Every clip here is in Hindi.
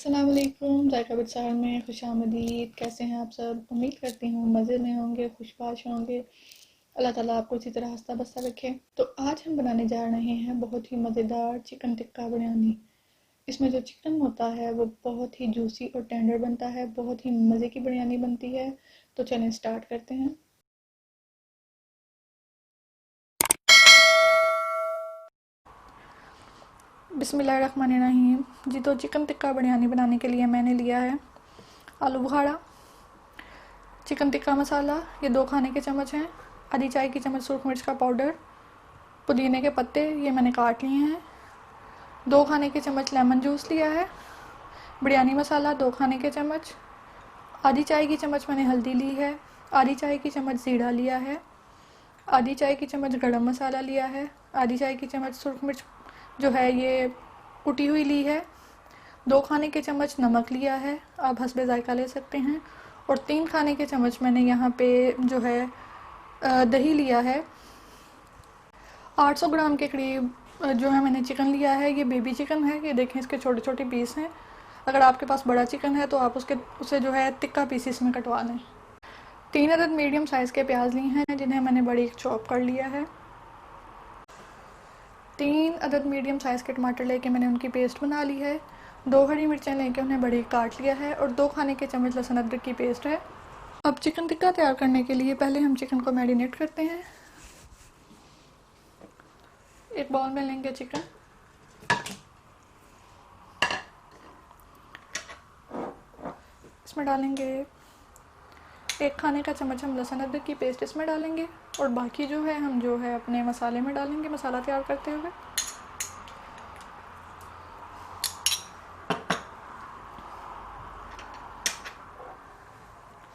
अस्सलाम वालेकुम। जायका विद साहिर में खुशामदीद। कैसे हैं आप सब? उम्मीद करती हूँ मज़े में होंगे, खुशबाश होंगे। अल्लाह ताला आपको इसी तरह हंसता बसता रखे। तो आज हम बनाने जा रहे हैं बहुत ही मज़ेदार चिकन टिक्का बिरयानी। इसमें जो चिकन होता है वो बहुत ही जूसी और टेंडर बनता है, बहुत ही मज़े की बिरयानी बनती है। तो चलें स्टार्ट करते हैं। बिस्मिल्लाहिर्रहमानिर्रहीम। जी, तो चिकन टिक्का बिरयानी बनाने के लिए मैंने लिया है आलू बुखारा, चिकन टिक्का मसाला, ये 2 खाने के चम्मच हैं, आधी चाय की चम्मच सूरख मिर्च का पाउडर, पुदीने के पत्ते ये मैंने काट लिए हैं, 2 खाने के चम्मच लेमन जूस लिया है, बिरयानी मसाला 2 खाने के चम्मच, आधी चाय की चम्मच मैंने हल्दी ली है, आधी चाय की चम्मच ज़ीरा लिया है, आधी चाय की चम्मच गरम मसाला लिया है, आधी चाय की चम्मच सूरख मिर्च जो है ये कुटी हुई ली है, 2 खाने के चम्मच नमक लिया है, आप हस्बे ज़ायका ले सकते हैं, और 3 खाने के चम्मच मैंने यहाँ पे जो है दही लिया है। 800 ग्राम के करीब जो है मैंने चिकन लिया है। ये बेबी चिकन है, ये देखें इसके छोटे छोटे पीस हैं। अगर आपके पास बड़ा चिकन है तो आप उसे जो है तिक्का पीसीस में कटवा लें। 3 अदद मीडियम साइज़ के प्याज लिए हैं जिन्हें मैंने बारीक चॉप कर लिया है। 3 अदद मीडियम साइज़ के टमाटर लेके मैंने उनकी पेस्ट बना ली है। 2 हरी मिर्चें लेके उन्हें बारीक काट लिया है, और 2 खाने के चम्मच लहसुन अदरक की पेस्ट है। अब चिकन टिक्का तैयार करने के लिए पहले हम चिकन को मैरिनेट करते हैं। एक बाउल में लेंगे चिकन, इसमें डालेंगे 1 खाने का चम्मच हम लहसुन अदरक की पेस्ट इसमें डालेंगे, और बाकी जो है हम जो है अपने मसाले में डालेंगे मसाला तैयार करते हुए।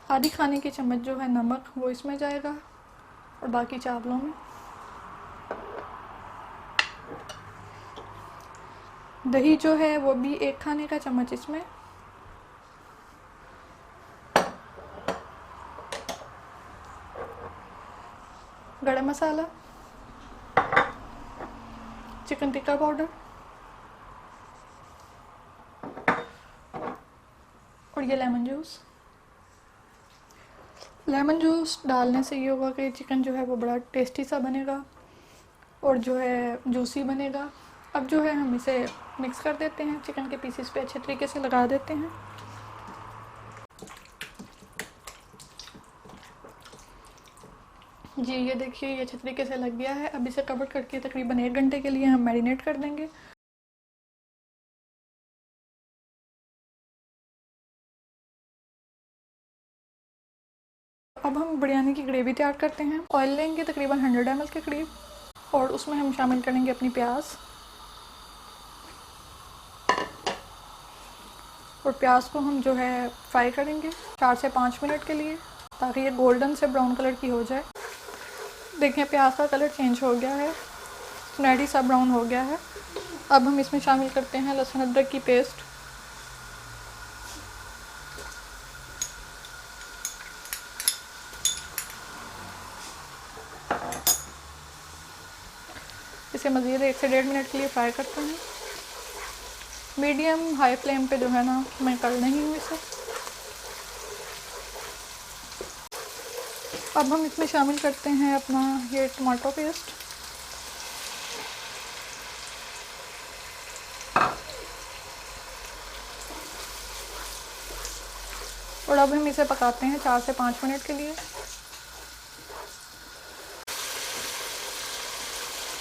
आधी खाने की चम्मच जो है नमक वो इसमें जाएगा, और बाकी चावलों में। दही जो है वो भी 1 खाने का चम्मच इसमें। गरम मसाला, चिकन टिक्का पाउडर, और ये लेमन जूस। लेमन जूस डालने से ये होगा कि चिकन जो है वो बड़ा टेस्टी सा बनेगा और जो है जूसी बनेगा। अब जो है हम इसे मिक्स कर देते हैं, चिकन के पीसेस पे अच्छे तरीके से लगा देते हैं। जी, ये देखिए ये अच्छे तरीके से लग गया है। अब इसे कवर करके तकरीबन 1 घंटे के लिए हम मैरिनेट कर देंगे। अब हम बिरयानी की ग्रेवी तैयार करते हैं। ऑयल लेंगे तकरीबन 100 ml के करीब, और उसमें हम शामिल करेंगे अपनी प्याज, और प्याज को हम जो है फ्राई करेंगे 4 से 5 मिनट के लिए, ताकि ये गोल्डन से ब्राउन कलर की हो जाए। देखें प्याज का कलर चेंज हो गया है, सुनहरी सा ब्राउन हो गया है। अब हम इसमें शामिल करते हैं लहसुन अदरक की पेस्ट, इसे मज़ीद 1 से 1.5 मिनट के लिए फ्राई करते हैं। मीडियम हाई फ्लेम पे जो है ना मैं कर रही हूँ इसे। अब हम इसमें शामिल करते हैं अपना ये टमाटो पेस्ट, और अब हम इसे पकाते हैं 4 से 5 मिनट के लिए।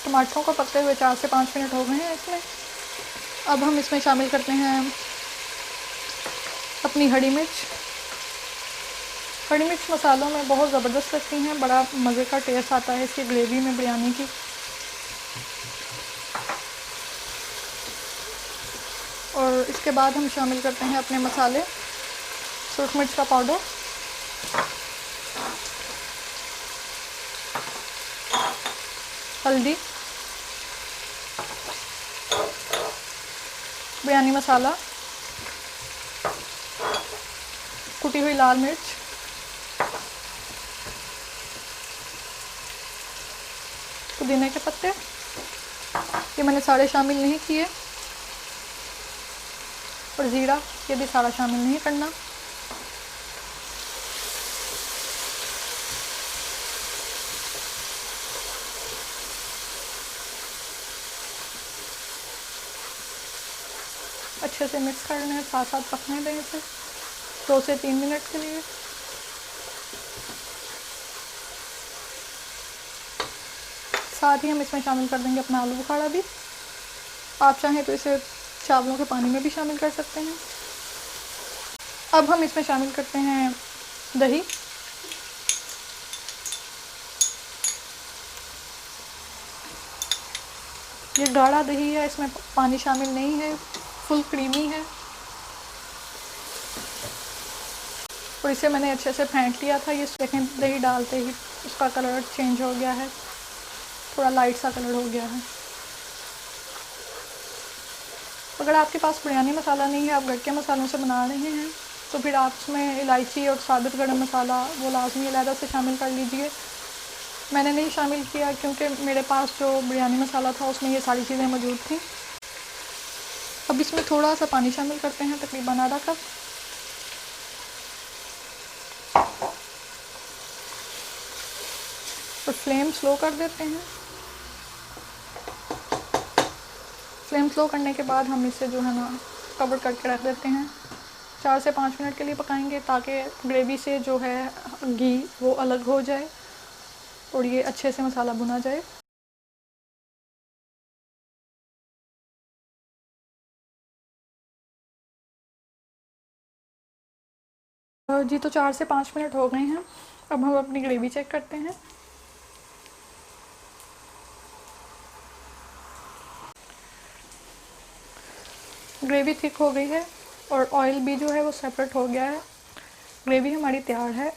टमाटरों को पकते हुए 4 से 5 मिनट हो गए हैं इसमें। अब हम इसमें शामिल करते हैं अपनी हरी मिर्च। हरी मिर्च मसालों में बहुत ज़बरदस्त लगती हैं, बड़ा मज़े का टेस्ट आता है इसकी ग्रेवी में बिरयानी की। और इसके बाद हम शामिल करते हैं अपने मसाले, सूरख मिर्च का पाउडर, हल्दी, बिरयानी मसाला, कुटी हुई लाल मिर्च, पुदीने के पत्ते, ये मैंने सारे शामिल नहीं किए। और ज़ीरा, ये भी सारा शामिल नहीं करना। अच्छे से मिक्स कर लें, साथ साथ पकने दें इसे 2 से 3 मिनट के लिए। साथ ही हम इसमें शामिल कर देंगे अपना आलू बुखारा भी। आप चाहें तो इसे चावलों के पानी में भी शामिल कर सकते हैं। अब हम इसमें शामिल करते हैं दही। ये गाढ़ा दही है, इसमें पानी शामिल नहीं है, फुल क्रीमी है। और इसे मैंने अच्छे से फेंट लिया था। ये देखें, दही डालते ही उसका कलर चेंज हो गया है, थोड़ा लाइट सा कलर हो गया है। अगर आपके पास बिरयानी मसाला नहीं है, आप घर के मसालों से बना रहे हैं, तो फिर आप उसमें इलायची और साबुत गरम मसाला वो लाजमी अलहदा से शामिल कर लीजिए। मैंने नहीं शामिल किया क्योंकि मेरे पास जो बिरयानी मसाला था उसमें ये सारी चीज़ें मौजूद थी। अब इसमें थोड़ा सा पानी शामिल करते हैं, तकरीबन आधा कप। और फ्लेम स्लो कर देते हैं। फ्लेम स्लो करने के बाद हम इसे जो है ना कवर करके रख देते हैं। 4 से 5 मिनट के लिए पकाएंगे ताकि ग्रेवी से जो है घी वो अलग हो जाए और ये अच्छे से मसाला भुना जाए। जी तो 4 से 5 मिनट हो गए हैं। अब हम अपनी ग्रेवी चेक करते हैं। ग्रेवी थिक हो गई है और ऑयल भी जो है वो सेपरेट हो गया है। ग्रेवी हमारी तैयार है।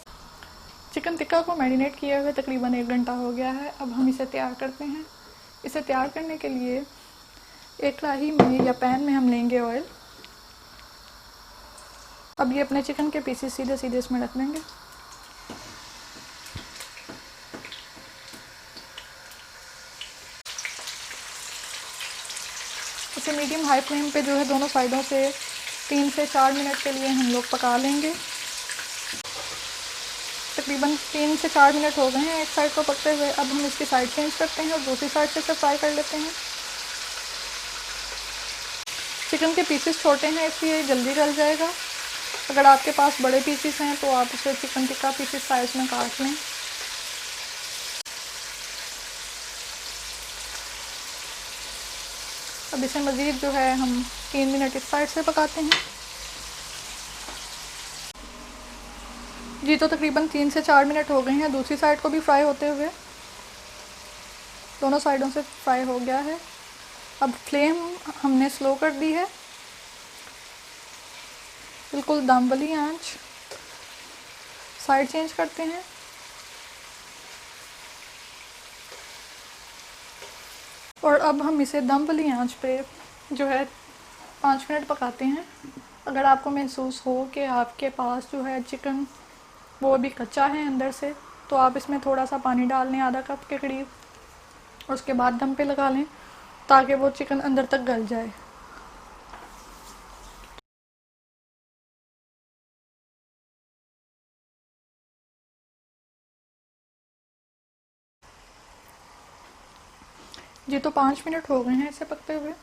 चिकन टिक्का को मैरिनेट किए हुए तकरीबन 1 घंटा हो गया है। अब हम इसे तैयार करते हैं। इसे तैयार करने के लिए एक कढ़ाई में या पैन में हम लेंगे ऑयल। अब ये अपने चिकन के पीसेस सीधे सीधे इसमें रख देंगे। इसे मीडियम हाई फ्लेम पे जो है दोनों साइडों से 3 से 4 मिनट के लिए हम लोग पका लेंगे। तकरीबन 3 से 4 मिनट हो गए हैं एक साइड को पकते हुए। अब हम इसकी साइड चेंज करते हैं और दूसरी साइड से इसे फ्राई कर लेते हैं। चिकन के पीसेस छोटे हैं इसलिए जल्दी गल जाएगा। अगर आपके पास बड़े पीसेस हैं तो आप इसे चिकन टिक्का पीसेस साइज में काट लें। अब इसे मज़ीद जो है हम 3 मिनट इस साइड से पकाते हैं। जी तो तकरीबन 3 से 4 मिनट हो गए हैं दूसरी साइड को भी फ्राई होते हुए। दोनों साइडों से फ्राई हो गया है। अब फ्लेम हमने स्लो कर दी है, बिल्कुल दम वाली आंच। साइड चेंज करते हैं। और अब हम इसे दम वाली आंच पे जो है 5 मिनट पकाते हैं। अगर आपको महसूस हो कि आपके पास जो है चिकन वो अभी कच्चा है अंदर से, तो आप इसमें थोड़ा सा पानी डाल लें, आधा कप के करीब, और उसके बाद दम पे लगा लें ताकि वो चिकन अंदर तक गल जाए। जी तो 5 मिनट हो गए हैं इसे पकते हुए।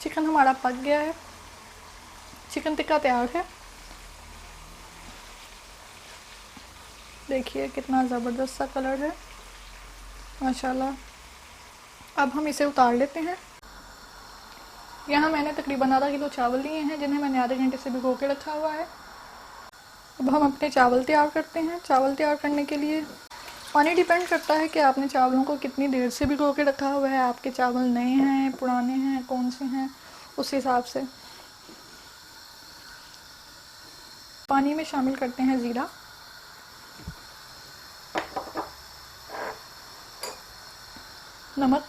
चिकन हमारा पक गया है। चिकन टिक्का तैयार है। देखिए कितना ज़बरदस्त सा कलर है, माशाल्लाह। अब हम इसे उतार लेते हैं। यहाँ मैंने तकरीबन आधा किलो चावल लिए हैं जिन्हें मैंने आधे घंटे से भिगो के रखा हुआ है। अब हम अपने चावल तैयार करते हैं। चावल तैयार करने के लिए पानी डिपेंड करता है कि आपने चावलों को कितनी देर से भिगो के रखा हुआ है। आपके चावल नए हैं, पुराने हैं, कौन से हैं, उस हिसाब से। पानी में शामिल करते हैं ज़ीरा, नमक,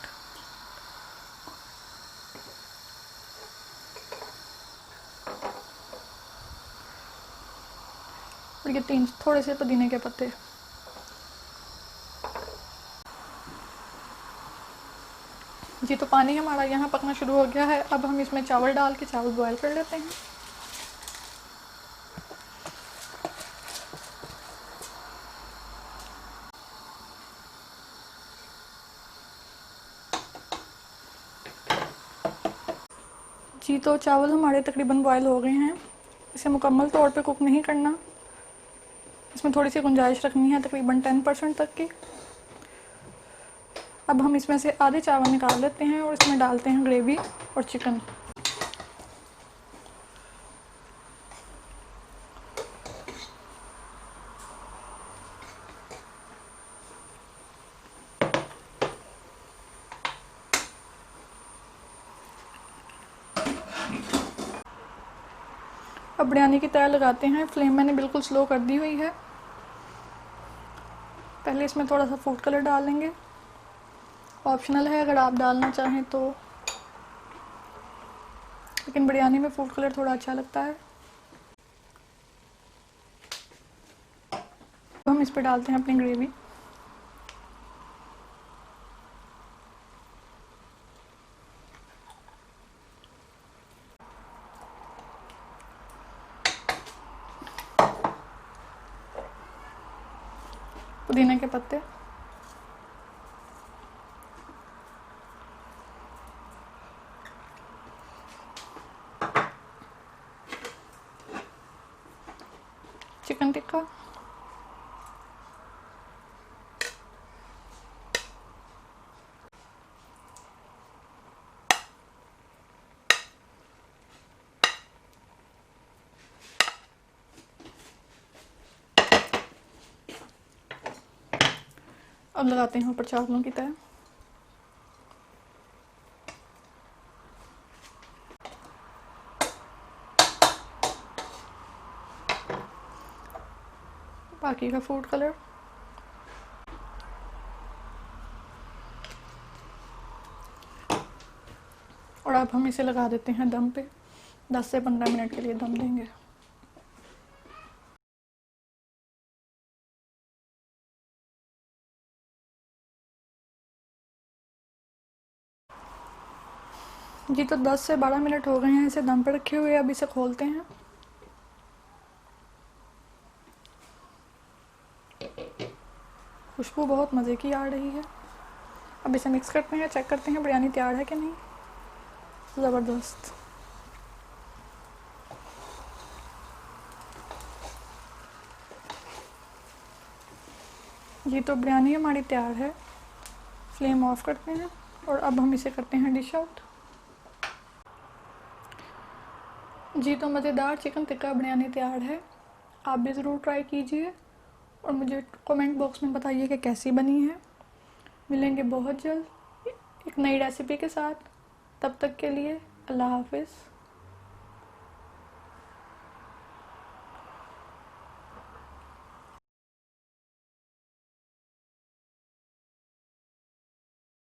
और ये 3 थोड़े से पुदीने के पत्ते। जी तो पानी हमारा यहाँ पकना शुरू हो गया है। अब हम इसमें चावल डाल के चावल बॉयल कर लेते हैं। जी तो चावल हमारे तकरीबन बॉयल हो गए हैं। इसे मुकम्मल तौर पे कुक नहीं करना, इसमें थोड़ी सी गुंजाइश रखनी है तकरीबन 10% तक की। अब हम इसमें से आधे चावल निकाल लेते हैं और इसमें डालते हैं ग्रेवी और चिकन। अब बिरयानी की तय लगाते हैं। फ्लेम मैंने बिल्कुल स्लो कर दी हुई है। पहले इसमें थोड़ा सा फूड कलर डाल लेंगे, ऑप्शनल है अगर आप डालना चाहें तो, लेकिन बिरयानी में फूड कलर थोड़ा अच्छा लगता है। तो हम इस पर डालते हैं अपनी ग्रेवी। पुदीना के पत्ते, चिकन टिक्का, अब लगाते हैं ऊपर चावलों की तय। बाकी का फूड कलर, और अब हम इसे लगा देते हैं दम पे। 10 से 15 मिनट के लिए दम देंगे। जी तो 10 से 12 मिनट हो गए हैं इसे दम पे रखे हुए। अब इसे खोलते हैं। खुशबू बहुत मज़े की आ रही है। अब इसे मिक्स करते हैं, चेक करते हैं बिरयानी तैयार है कि नहीं। ज़बरदस्त। जी तो बिरयानी हमारी तैयार है। फ्लेम ऑफ करते हैं और अब हम इसे करते हैं डिश आउट। जी तो मज़ेदार चिकन टिक्का बिरयानी तैयार है। आप भी ज़रूर ट्राई कीजिए और मुझे कमेंट बॉक्स में बताइए कि कैसी बनी है। मिलेंगे बहुत जल्द एक नई रेसिपी के साथ। तब तक के लिए अल्लाह हाफिज़।